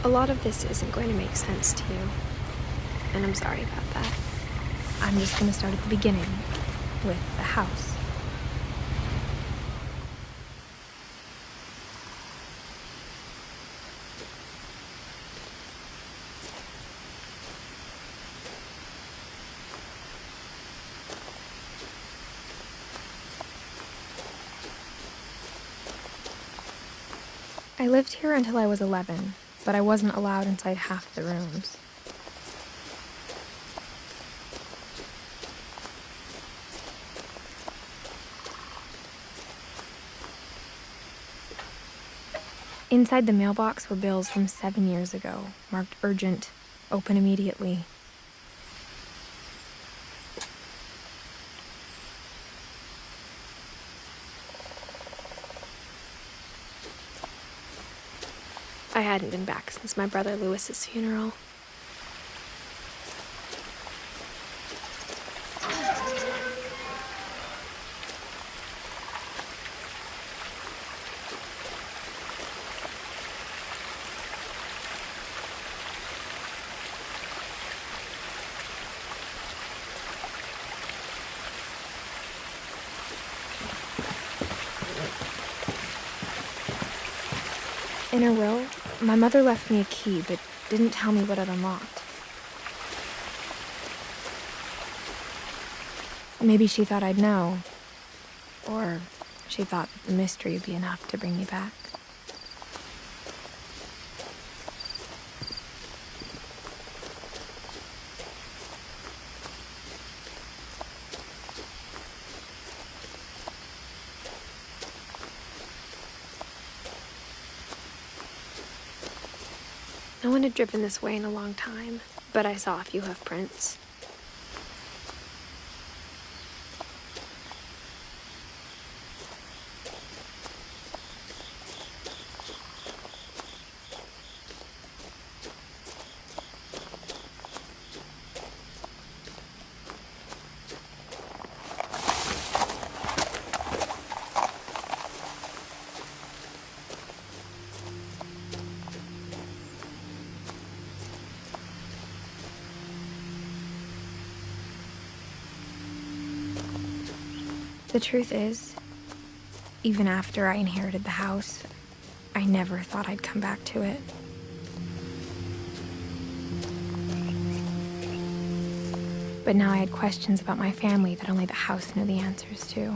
A lot of this isn't going to make sense to you, and I'm sorry about that. I'm just going to start at the beginning, with the house. I lived here until I was 11, but I wasn't allowed inside half the rooms. Inside the mailbox were bills from 7 years ago, marked urgent, open immediately. I hadn't been back since my brother Lewis's funeral. In her will, my mother left me a key, but didn't tell me what it unlocked. Maybe she thought I'd know, or she thought that the mystery would be enough to bring me back. No one had driven this way in a long time, but I saw a few hoof prints. The truth is, even after I inherited the house, I never thought I'd come back to it. But now I had questions about my family that only the house knew the answers to.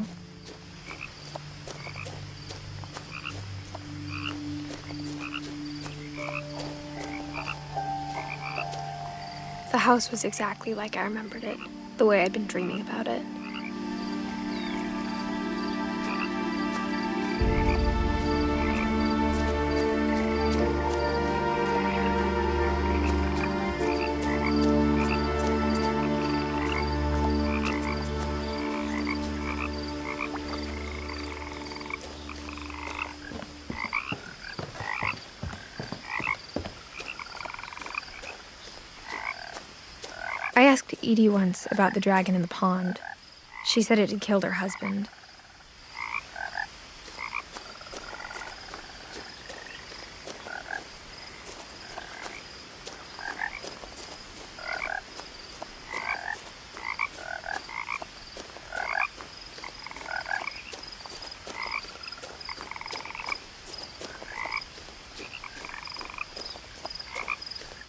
The house was exactly like I remembered it, the way I'd been dreaming about it. I asked Edie once about the dragon in the pond. She said it had killed her husband.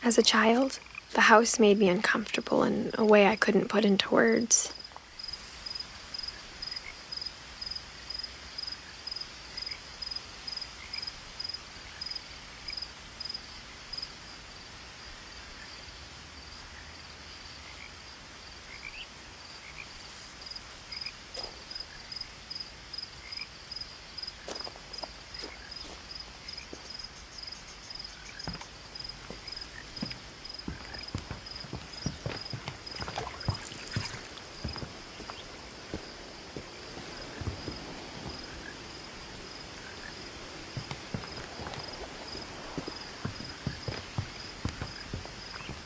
As a child, the house made me uncomfortable in a way I couldn't put into words.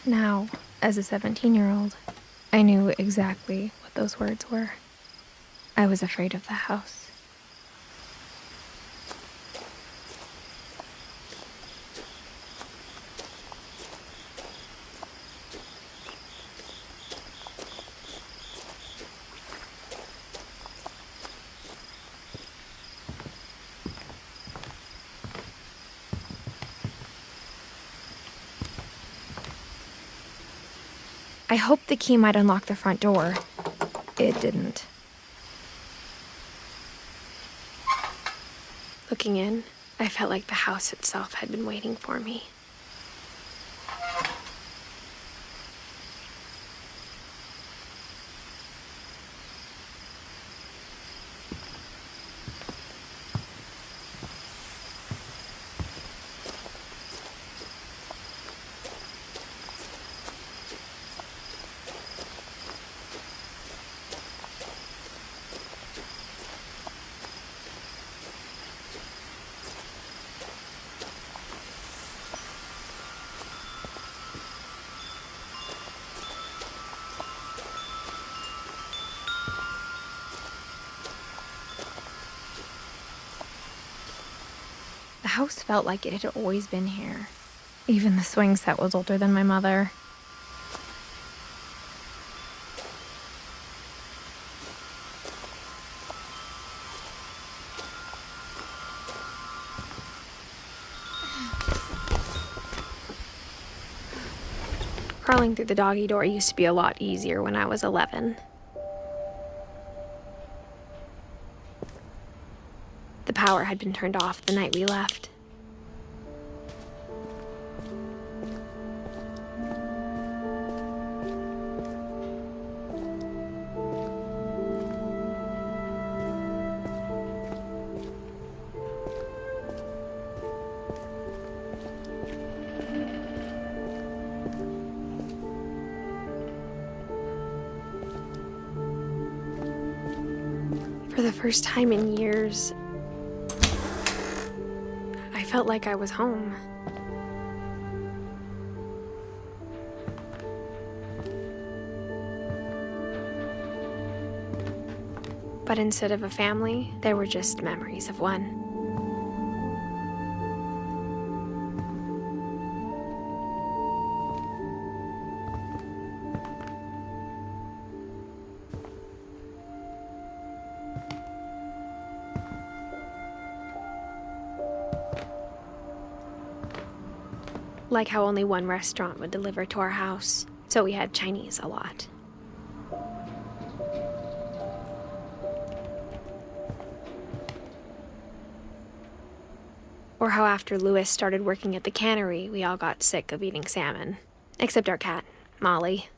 Now, as a 17-year-old, I knew exactly what those words were. I was afraid of the house. I hoped the key might unlock the front door. It didn't. Looking in, I felt like the house itself had been waiting for me. The house felt like it had always been here. Even the swing set was older than my mother. Crawling through the doggy door used to be a lot easier when I was 11. The power had been turned off the night we left. For the first time in years, I felt like I was home. But instead of a family, there were just memories of one. Like how only one restaurant would deliver to our house, so we had Chinese a lot. Or how after Louis started working at the cannery, we all got sick of eating salmon. Except our cat, Molly.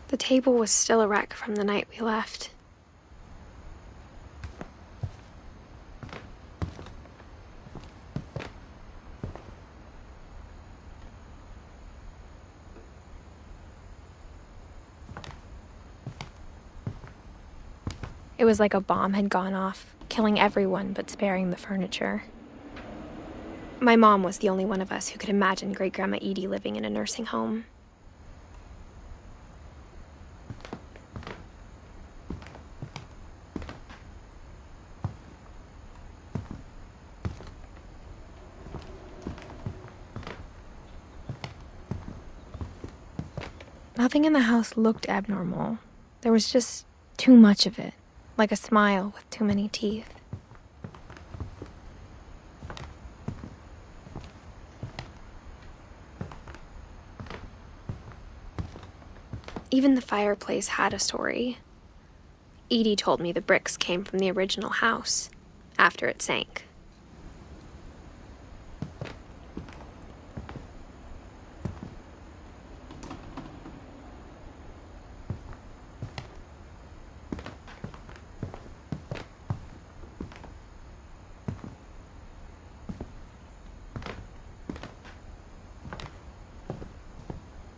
The table was still a wreck from the night we left. It was like a bomb had gone off, killing everyone but sparing the furniture. My mom was the only one of us who could imagine Great-Grandma Edie living in a nursing home. Nothing in the house looked abnormal. There was just too much of it, like a smile with too many teeth. Even the fireplace had a story. Edie told me the bricks came from the original house, after it sank.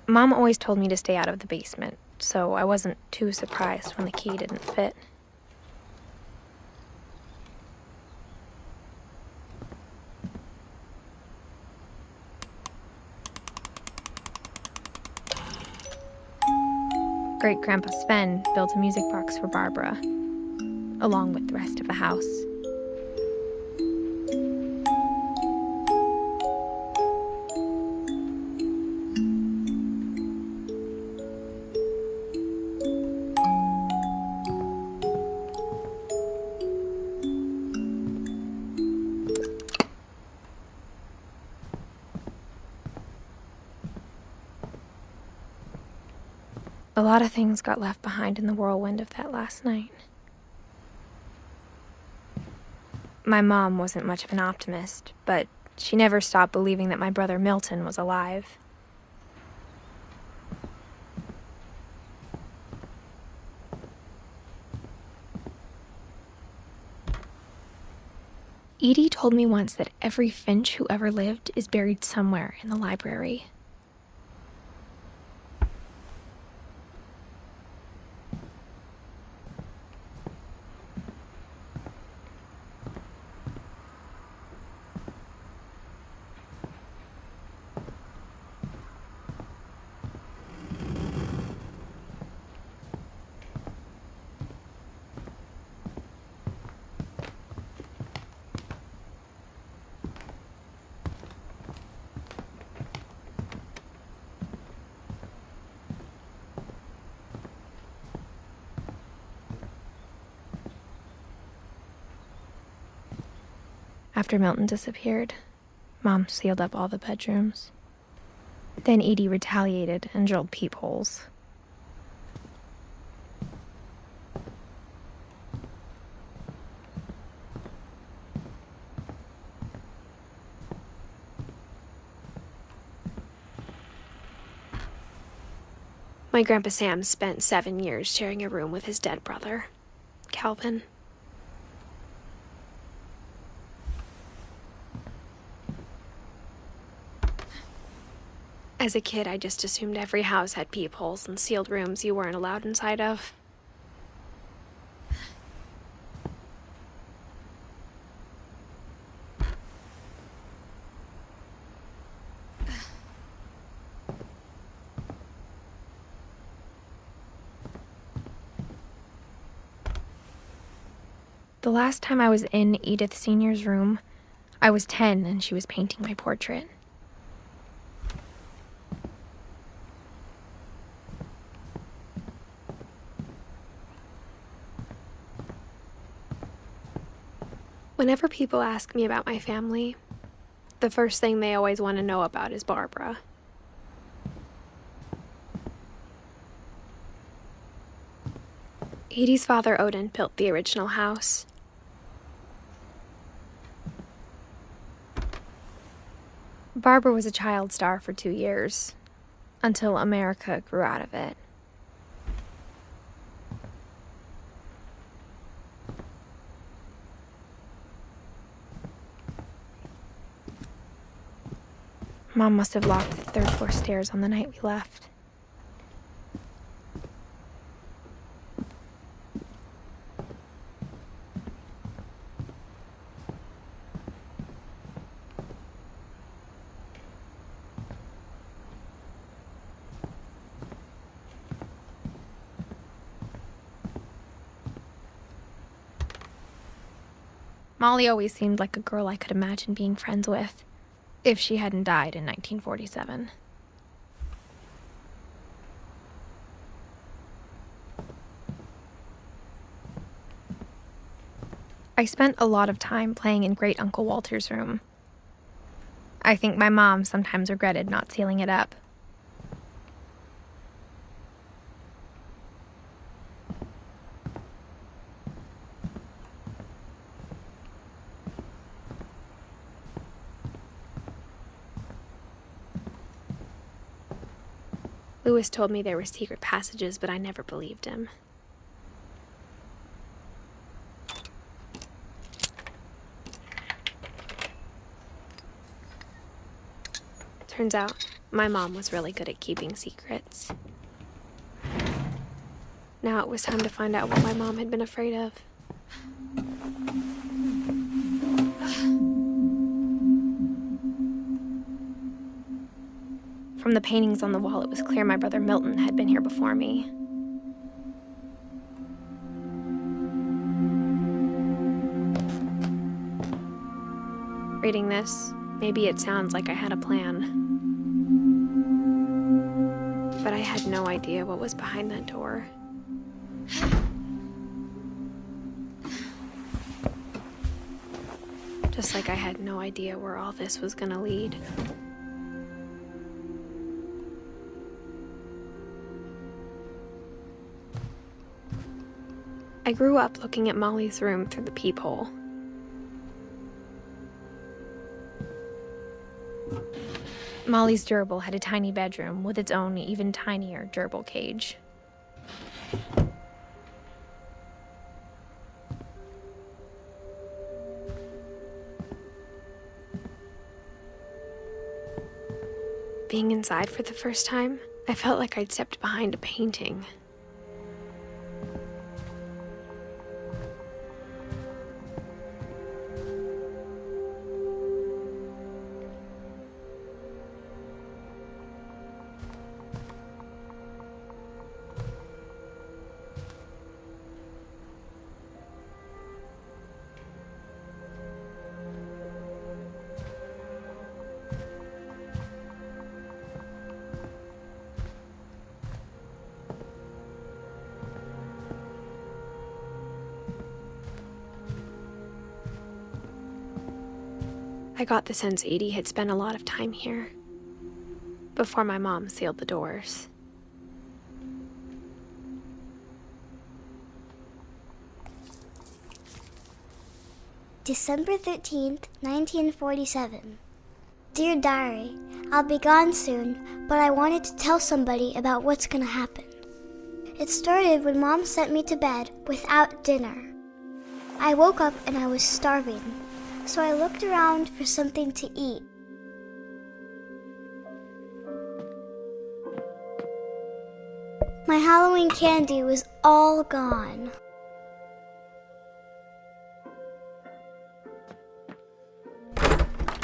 Mom always told me to stay out of the basement, so I wasn't too surprised when the key didn't fit. Great-Grandpa Sven built a music box for Barbara, along with the rest of the house. A lot of things got left behind in the whirlwind of that last night. My mom wasn't much of an optimist, but she never stopped believing that my brother Milton was alive. Edie told me once that every Finch who ever lived is buried somewhere in the library. After Milton disappeared, Mom sealed up all the bedrooms. Then Edie retaliated and drilled peepholes. My Grandpa Sam spent 7 years sharing a room with his dead brother, Calvin. As a kid, I just assumed every house had peepholes and sealed rooms you weren't allowed inside of. The last time I was in Edith Sr.'s room, I was 10 and she was painting my portrait. Whenever people ask me about my family, the first thing they always want to know about is Barbara. Edie's father, Odin, built the original house. Barbara was a child star for 2 years, until America grew out of it. Mom must have locked the third floor stairs on the night we left. Molly always seemed like a girl I could imagine being friends with, if she hadn't died in 1947. I spent a lot of time playing in Great Uncle Walter's room. I think my mom sometimes regretted not sealing it up. Lewis told me there were secret passages, but I never believed him. Turns out, my mom was really good at keeping secrets. Now it was time to find out what my mom had been afraid of. From the paintings on the wall, it was clear my brother Milton had been here before me. Reading this, maybe it sounds like I had a plan. But I had no idea what was behind that door. Just like I had no idea where all this was gonna lead. I grew up looking at Molly's room through the peephole. Molly's gerbil had a tiny bedroom with its own even tinier gerbil cage. Being inside for the first time, I felt like I'd stepped behind a painting. I got the sense Edie had spent a lot of time here, before my mom sealed the doors. December 13th, 1947. Dear Diary, I'll be gone soon, but I wanted to tell somebody about what's gonna happen. It started when Mom sent me to bed without dinner. I woke up and I was starving, so I looked around for something to eat. My Halloween candy was all gone.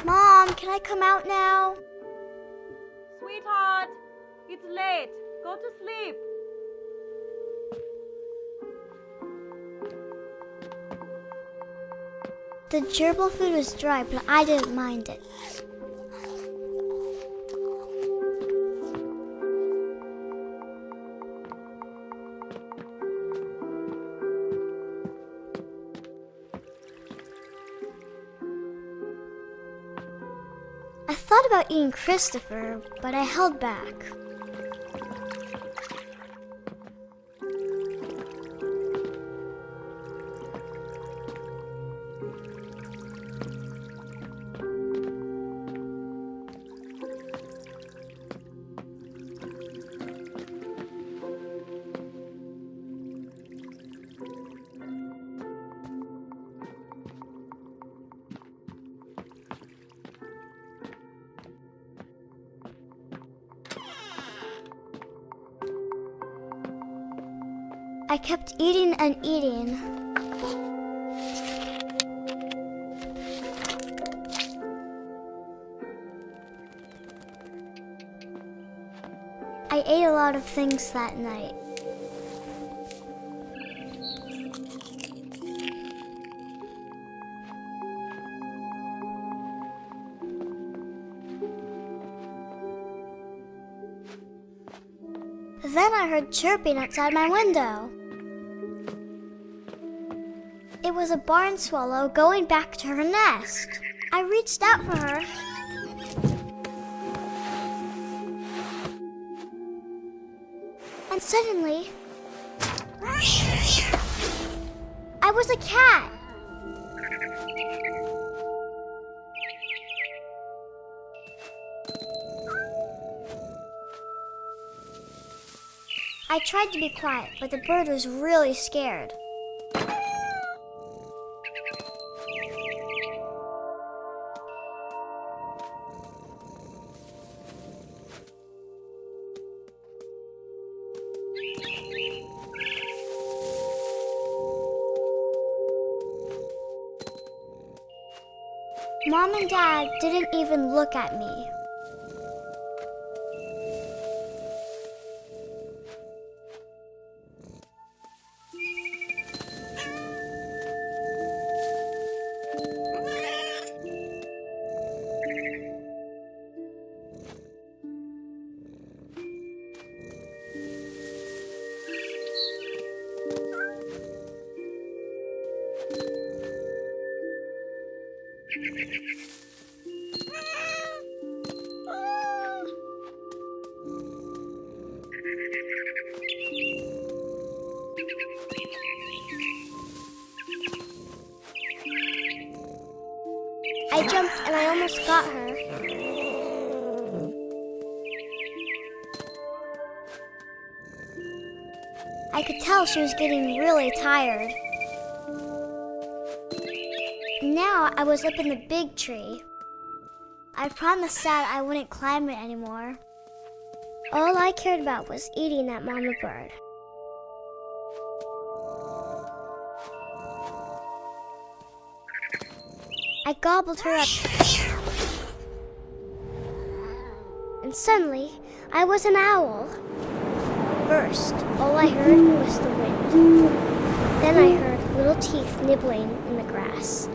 Mom, can I come out now? Sweetheart, it's late. Go to sleep. The gerbil food was dry, but I didn't mind it. I thought about eating Christopher, but I held back. I kept eating and eating. I ate a lot of things that night. Then I heard chirping outside my window. It was a barn swallow going back to her nest. I reached out for her. And suddenly, I was a cat. I tried to be quiet, but the bird was really scared. Mom and Dad didn't even look at me. jumped and I almost got her. I could tell she was getting really tired. Now I was up in the big tree. I promised Dad I wouldn't climb it anymore. All I cared about was eating that mama bird. I gobbled her up. And suddenly, I was an owl. First, all I heard was the wind. Then I heard little teeth nibbling in the grass.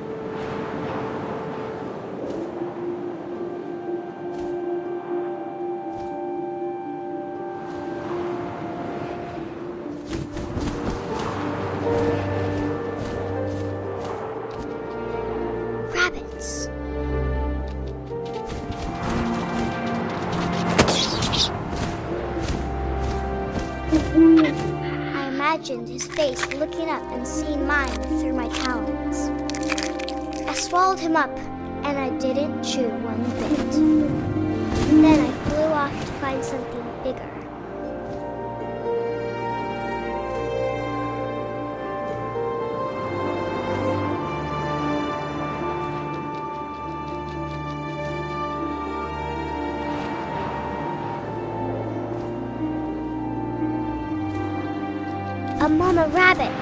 Rabbits. I imagined his face looking up and seeing mine through my talons. I swallowed him up, and I didn't chew one bit. Then I flew off to find something bigger. A mama rabbit.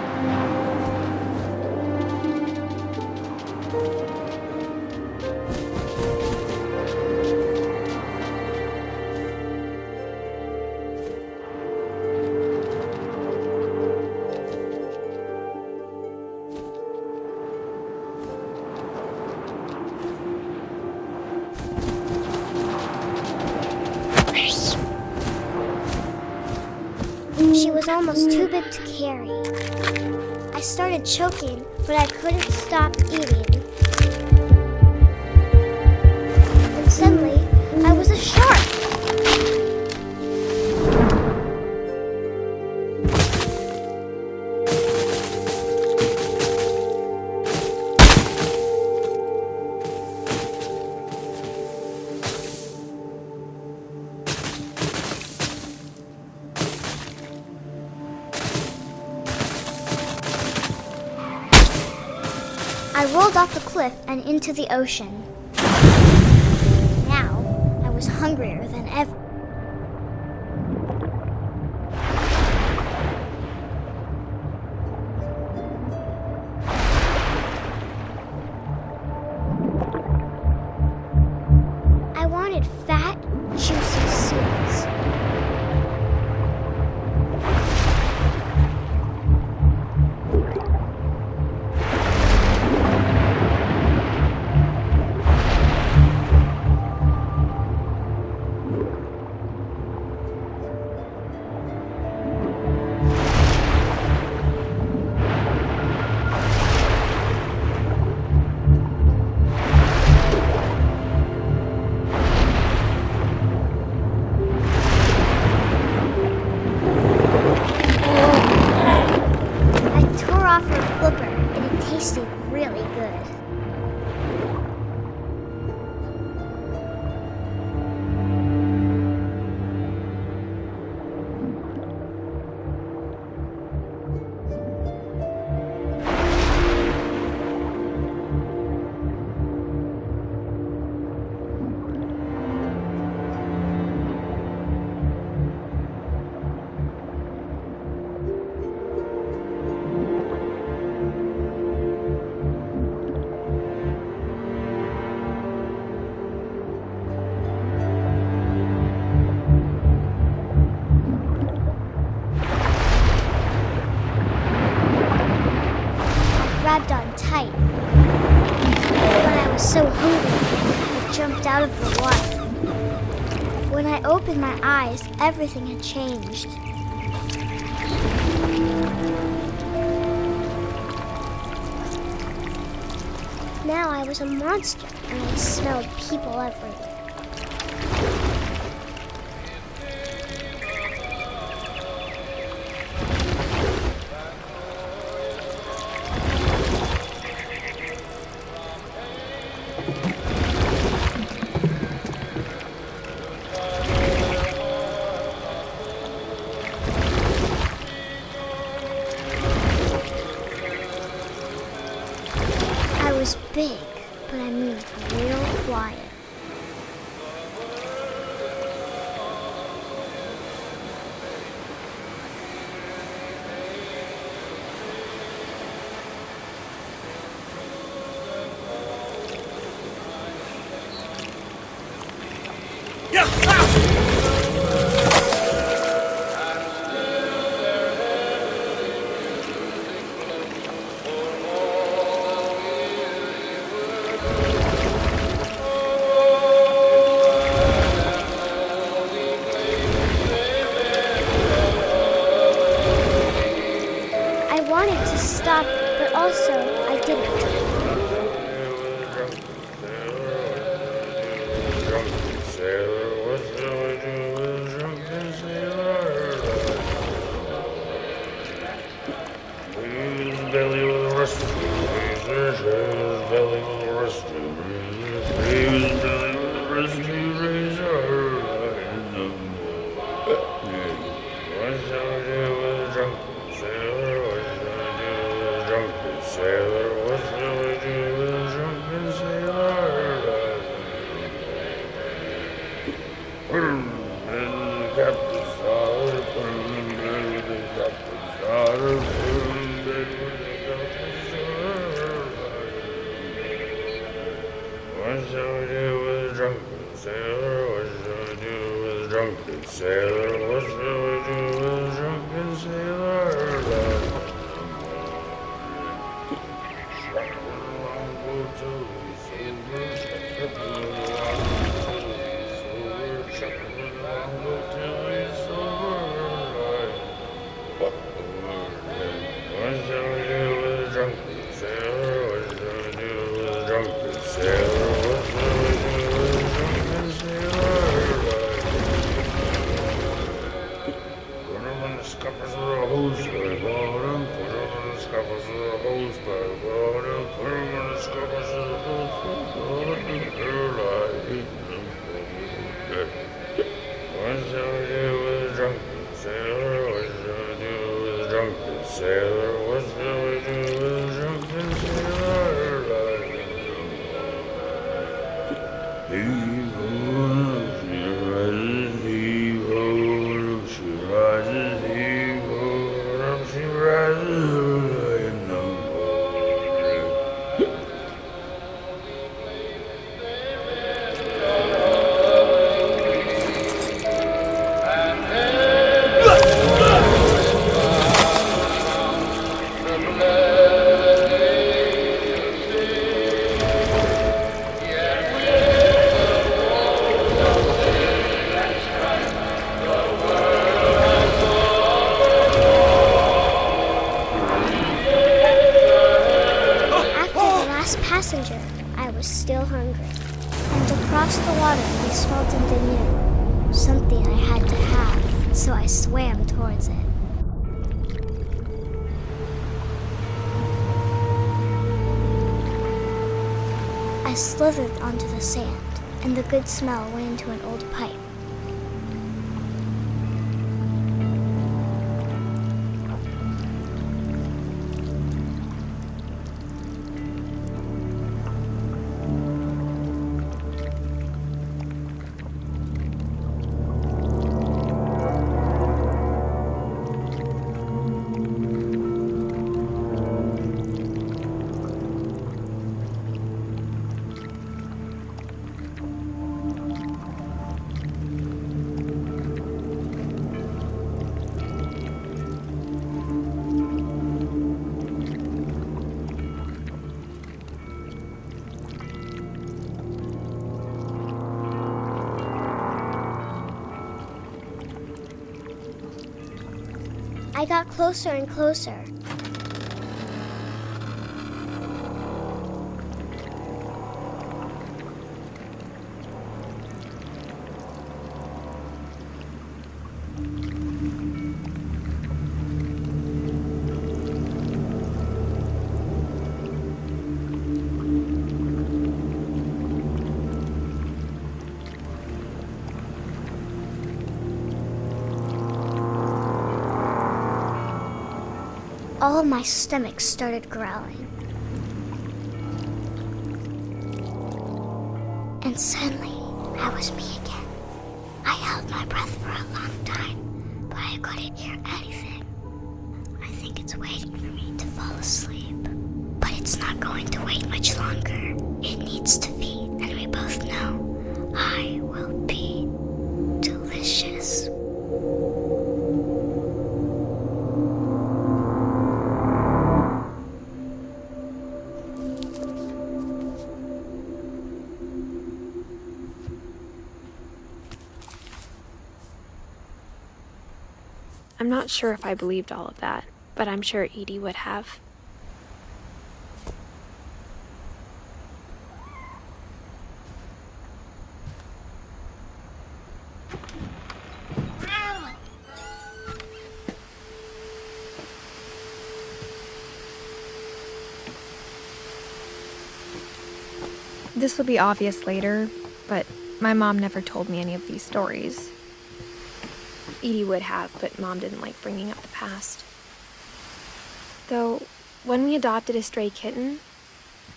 She was almost too big to carry. I started choking, but I couldn't stop eating. And suddenly, I was a shark. I rolled off the cliff and into the ocean. Now, I was hungrier than ever. I wanted fat, juicy seeds. Tasted really good. Grabbed on tight. When I was so hungry, I jumped out of the water. When I opened my eyes, everything had changed. Now I was a monster, and I smelled people everywhere. big, but I moved real quiet. I wanted to stop, but also I didn't. Passenger, I was still hungry. And across the water we smelled something new. Something I had to have, so I swam towards it. I slithered onto the sand, and the good smell went into an old pipe. I got closer and closer. All of my stomach started growling. And suddenly, I was me again. I held my breath for a long time, but I couldn't hear anything. I think it's waiting for me to fall asleep. But it's not going to wait much longer. It needs to feed, and we both know I will be delicious. I'm not sure if I believed all of that, but I'm sure Edie would have. This will be obvious later, but my mom never told me any of these stories. Edie would have, but Mom didn't like bringing up the past. Though, when we adopted a stray kitten,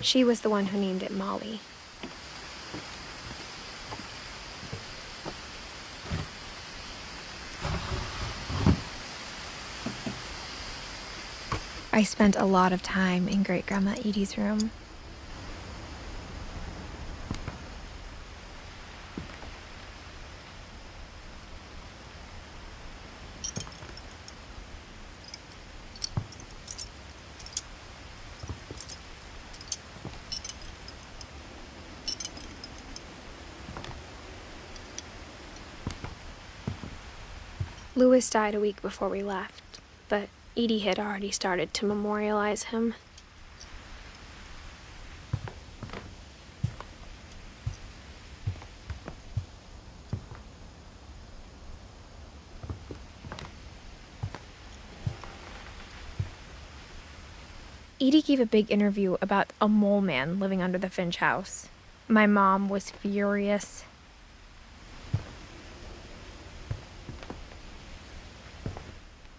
she was the one who named it Molly. I spent a lot of time in Great-Grandma Edie's room. Louis died a week before we left, but Edie had already started to memorialize him. Edie gave a big interview about a mole man living under the Finch house. My mom was furious.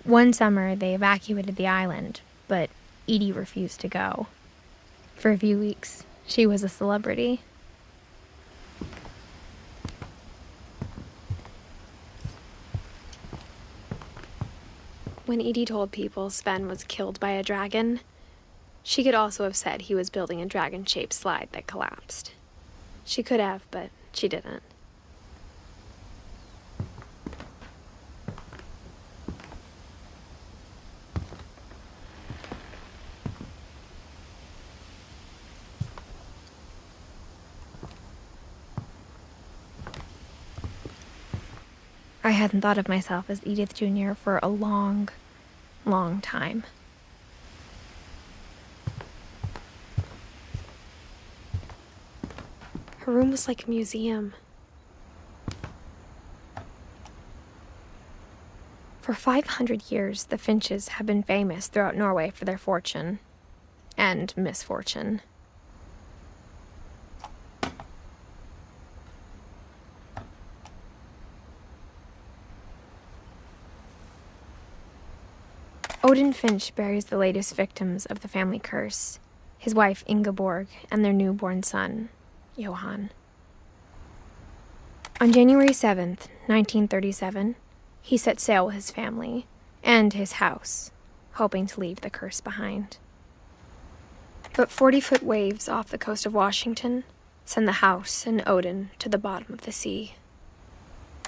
One summer, they evacuated the island, but Edie refused to go. For a few weeks, she was a celebrity. When Edie told people Sven was killed by a dragon, she could also have said he was building a dragon-shaped slide that collapsed. She could have, but she didn't. I hadn't thought of myself as Edith Jr. for a long, long time. Her room was like a museum. For 500 years, the Finches have been famous throughout Norway for their fortune and misfortune. Odin Finch buries the latest victims of the family curse, his wife Ingeborg and their newborn son, Johan. On January 7th, 1937, he set sail with his family and his house, hoping to leave the curse behind. But 40-foot waves off the coast of Washington send the house and Odin to the bottom of the sea.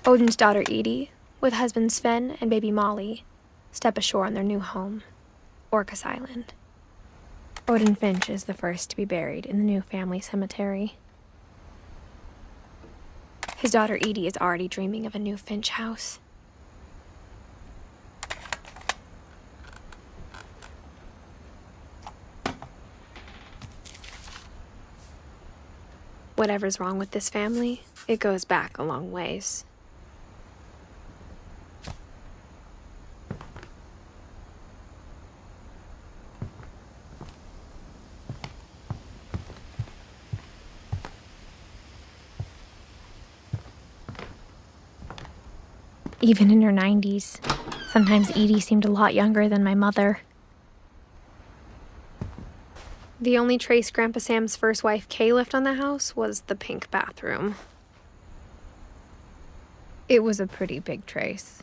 Odin's daughter Edie, with husband Sven and baby Molly, step ashore on their new home, Orcas Island. Odin Finch is the first to be buried in the new family cemetery. His daughter Edie is already dreaming of a new Finch house. Whatever's wrong with this family, it goes back a long ways. Even in her 90s, sometimes Edie seemed a lot younger than my mother. The only trace Grandpa Sam's first wife, Kay, left on the house was the pink bathroom. It was a pretty big trace.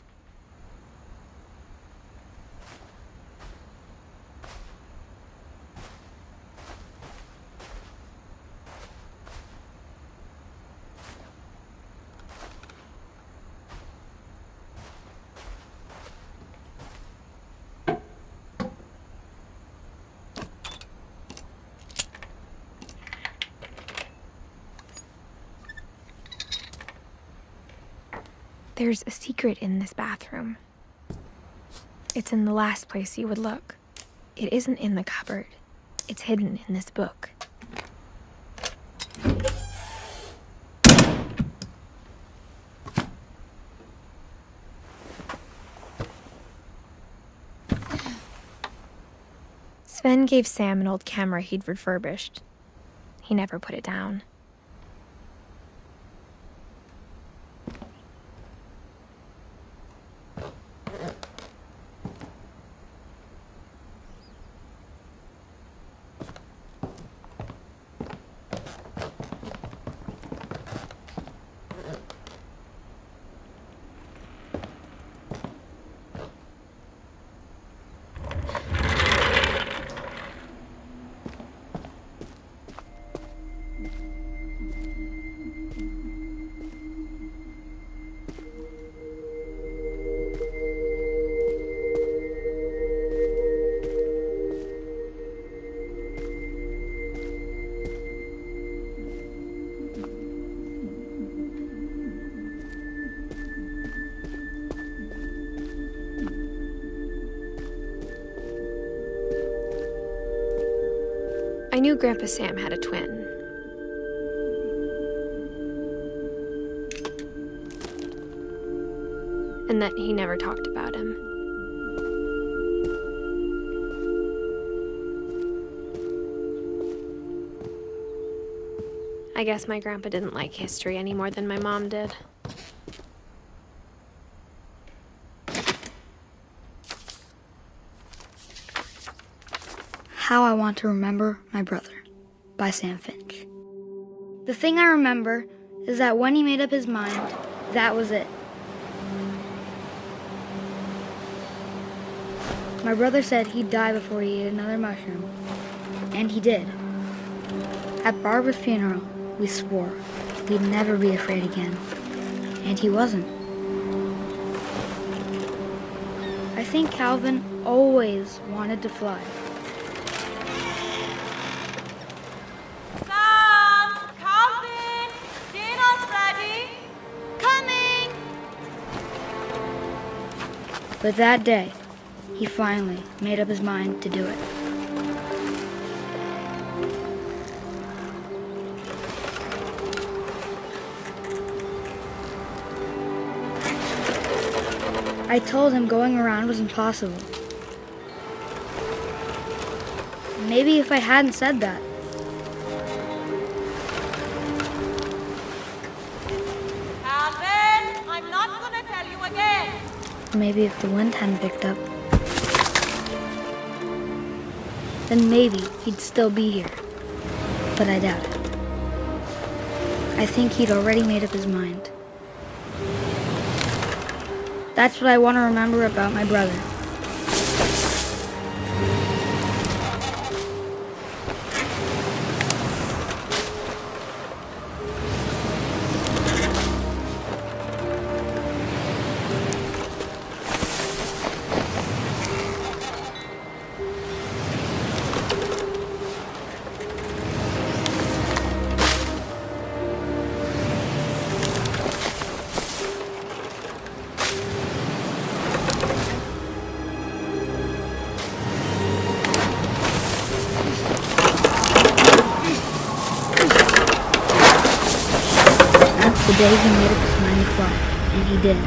There's a secret in this bathroom. It's in the last place you would look. It isn't in the cupboard. It's hidden in this book. Sven gave Sam an old camera he'd refurbished. He never put it down. I knew Grandpa Sam had a twin. And that he never talked about him. I guess my grandpa didn't like history any more than my mom did. How I Want to Remember My Brother by Sam Finch. The thing I remember is that when he made up his mind, that was it. My brother said he'd die before he ate another mushroom, and he did. At Barbara's funeral, we swore we'd never be afraid again, and he wasn't. I think Calvin always wanted to fly. Sam! Calvin! Dinner's ready! Coming! But that day, he finally made up his mind to do it. I told him going around was impossible. Maybe if I hadn't said that, Calvin! I'm not gonna tell you again! maybe if the wind hadn't picked up, then maybe he'd still be here. But I doubt it. I think he'd already made up his mind. That's what I want to remember about my brother. The day he made up his mind to fly, and he did.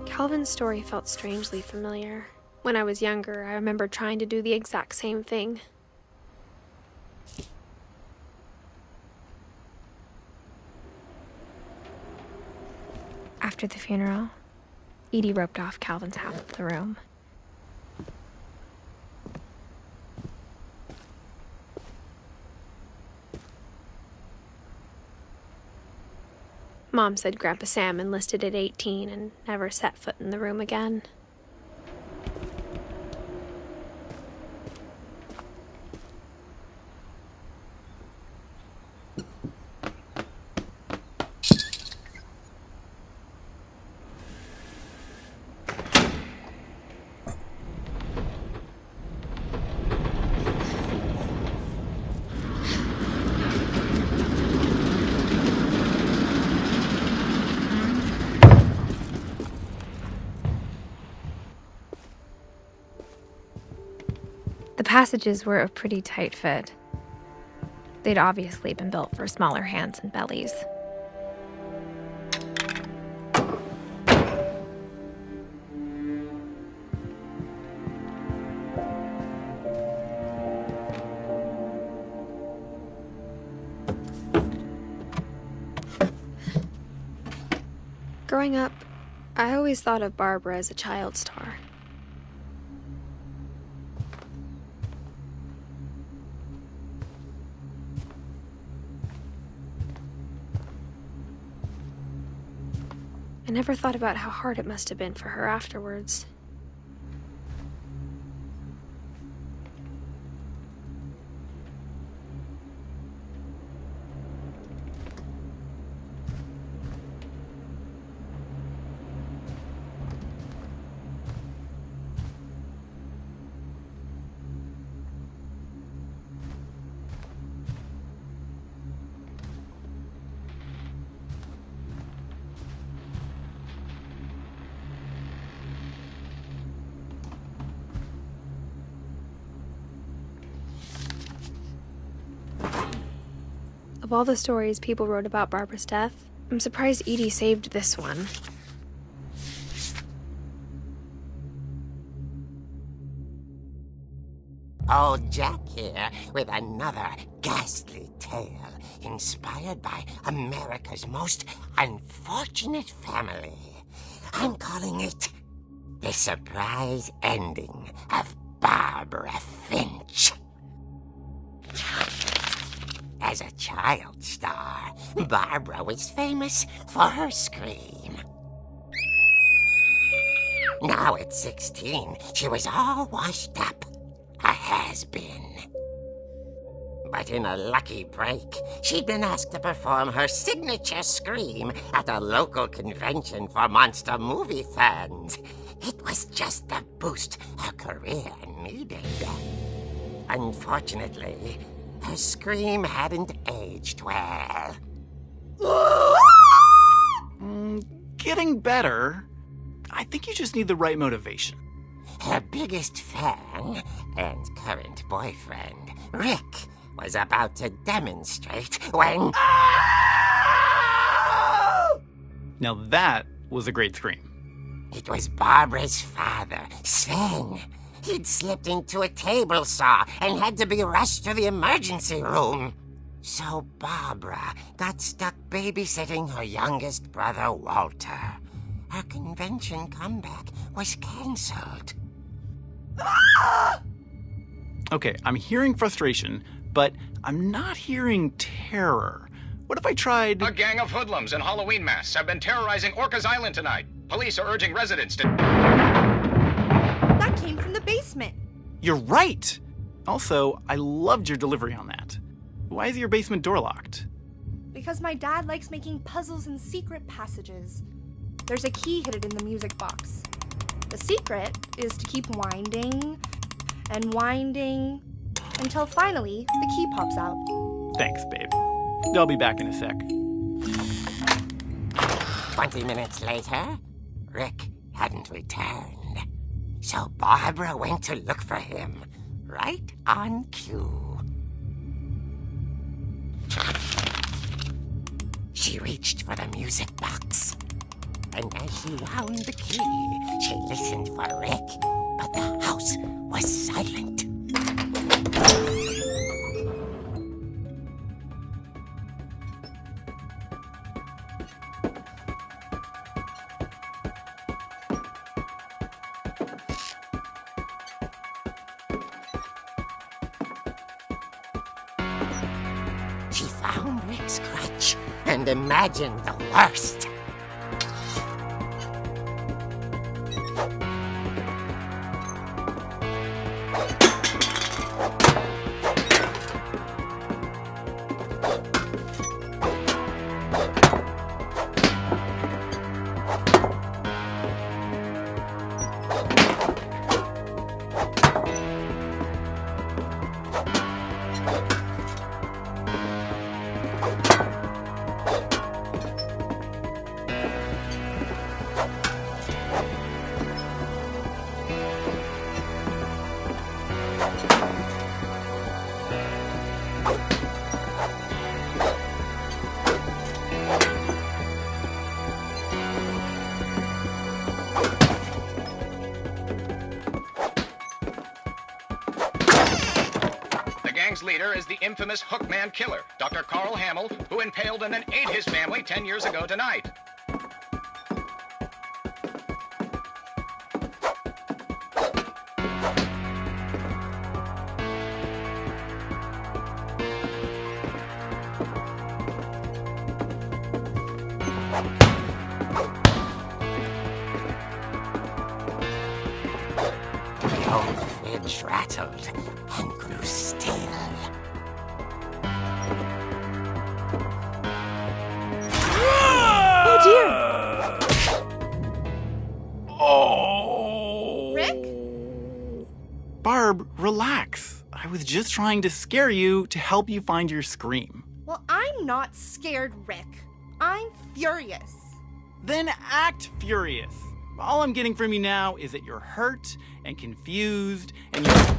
Calvin's story felt strangely familiar. When I was younger, I remember trying to do the exact same thing. After the funeral, Edie roped off Calvin's half of the room. Mom said Grandpa Sam enlisted at 18 and never set foot in the room again. The passages were a pretty tight fit. They'd obviously been built for smaller hands and bellies. Growing up, I always thought of Barbara as a child star. I never thought about how hard it must have been for her afterwards. Of all the stories people wrote about Barbara's death, I'm surprised Edie saved this one. Old Jack here with another ghastly tale inspired by America's most unfortunate family. I'm calling it The Surprise Ending of Barbara Finch. As a child star, Barbara was famous for her scream. Now at 16, she was all washed up, a has-been. But in a lucky break, she'd been asked to perform her signature scream at a local convention for monster movie fans. It was just the boost her career needed. Unfortunately, her scream hadn't aged well. Getting better. I think you just need the right motivation. Her biggest fan and current boyfriend, Rick, was about to demonstrate when... Now that was a great scream. It was Barbara's father, Sven. He'd slipped into a table saw and had to be rushed to the emergency room. So Barbara got stuck babysitting her youngest brother, Walter. Her convention comeback was canceled. Okay, I'm hearing frustration, but I'm not hearing terror. What if I tried... A gang of hoodlums in Halloween masks have been terrorizing Orcas Island tonight. Police are urging residents to... That came from the basement. You're right! Also, I loved your delivery on that. Why is your basement door locked? Because my dad likes making puzzles and secret passages. There's a key hidden in the music box. The secret is to keep winding and winding until finally the key pops out. Thanks, babe. I'll be back in a sec. 20 minutes later, Rick hadn't returned. So Barbara went to look for him, right on cue. She reached for the music box, and as she wound the key, she listened for Rick, but the house was silent. She found Rick's crutch and imagined the worst. Leader is the infamous Hookman killer, Dr. Carl Hamill, who impaled and then ate his family 10 years ago tonight. The old fridge rattled and grew still. Oh dear! Oh! Rick? Barb, relax. I was just trying to scare you to help you find your scream. Well, I'm not scared, Rick. I'm furious. Then act furious. All I'm getting from you now is that you're hurt and confused and you're...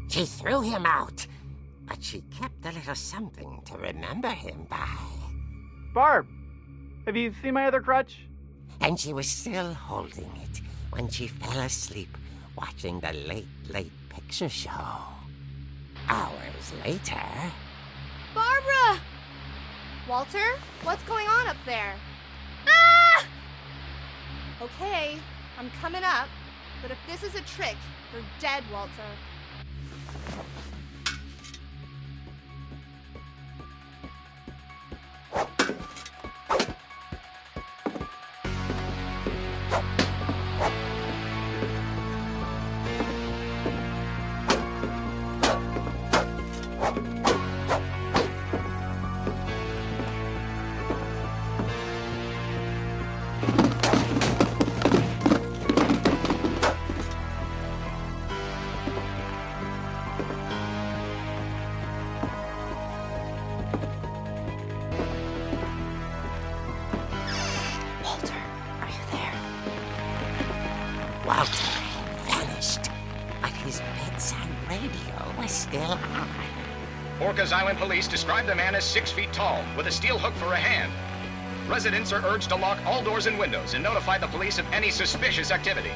She threw him out, but she kept a little something to remember him by. Barb, have you seen my other crutch? And she was still holding it when she fell asleep watching the late picture show. Hours later... Barbara! Walter, what's going on up there? Ah! Okay, I'm coming up, but if this is a trick, you're dead, Walter. Walter had vanished, but his bedside radio was still on. Orcas Island police describe the man as 6 feet tall, with a steel hook for a hand. Residents are urged to lock all doors and windows and notify the police of any suspicious activity.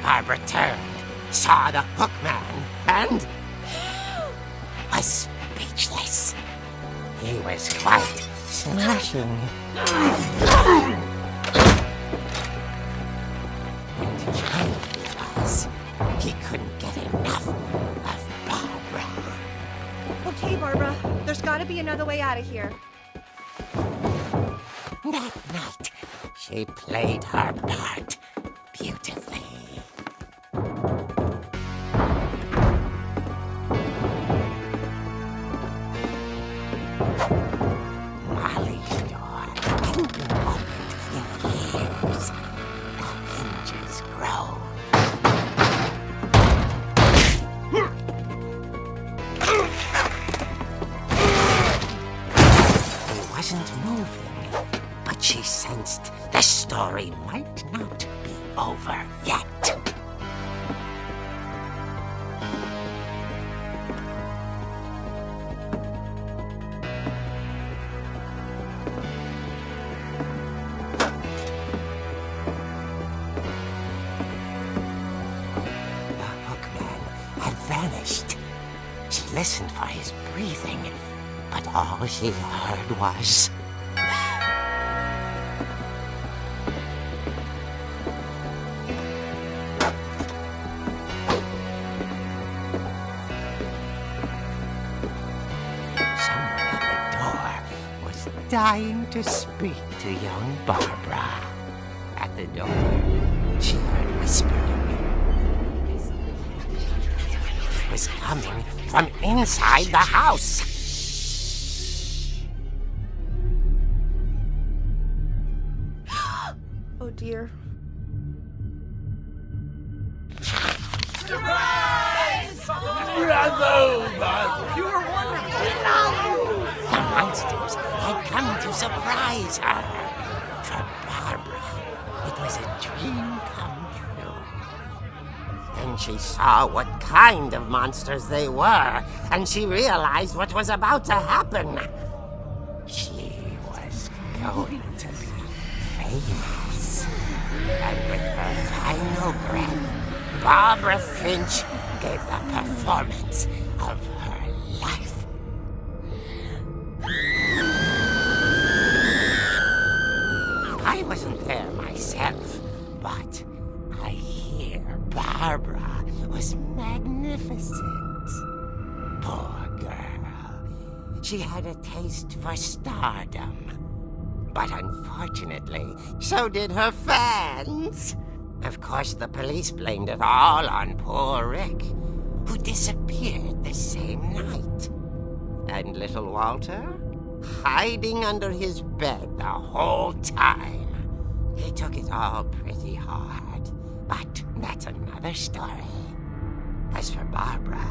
Barbara turned, saw the hook man, and was speechless. He was quite smashing. And he was. He couldn't get enough of Barbara. Okay, Barbara, there's gotta be another way out of here. That night, she played her part beautifully. Molly's door hadn't been opened in years. The hinges groaned. He wasn't moving, but she sensed the story might not be over yet. The hookman had vanished. She listened for his breathing, but all she heard was... dying to speak to young Barbara. At the door, she heard whispering. It was coming from inside the house. Oh dear. The monsters had come to surprise her. For Barbara, it was a dream come true. Then she saw what kind of monsters they were, and she realized what was about to happen. She was going to be famous. And with her final breath, Barbara Finch gave the performance of her life. I wasn't there myself, but I hear Barbara was magnificent. Poor girl. She had a taste for stardom. But unfortunately, so did her fans. Of course, the police blamed it all on poor Rick, who disappeared the same night. And little Walter? Hiding under his bed the whole time. He took it all pretty hard, but that's another story. As for Barbara,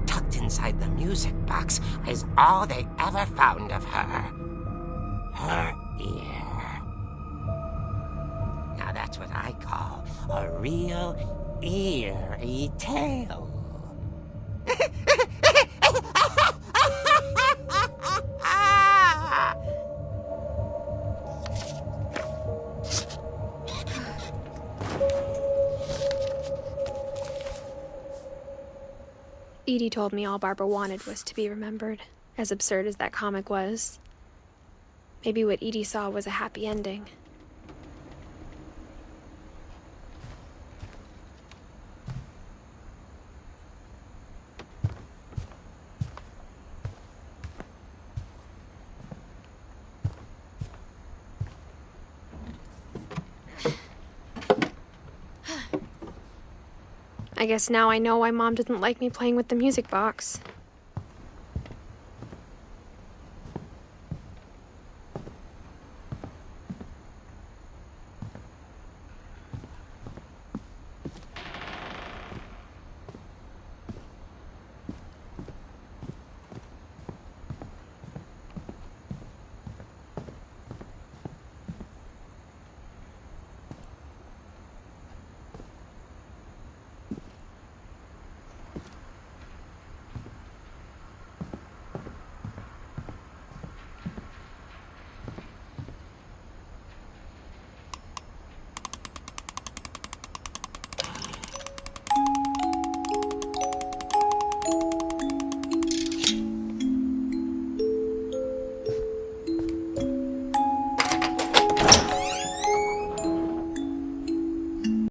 tucked inside the music box is all they ever found of her. Her ear. Now that's what I call a real eerie tale. Edie told me all Barbara wanted was to be remembered, as absurd as that comic was. Maybe what Edie saw was a happy ending. I guess now I know why Mom didn't like me playing with the music box.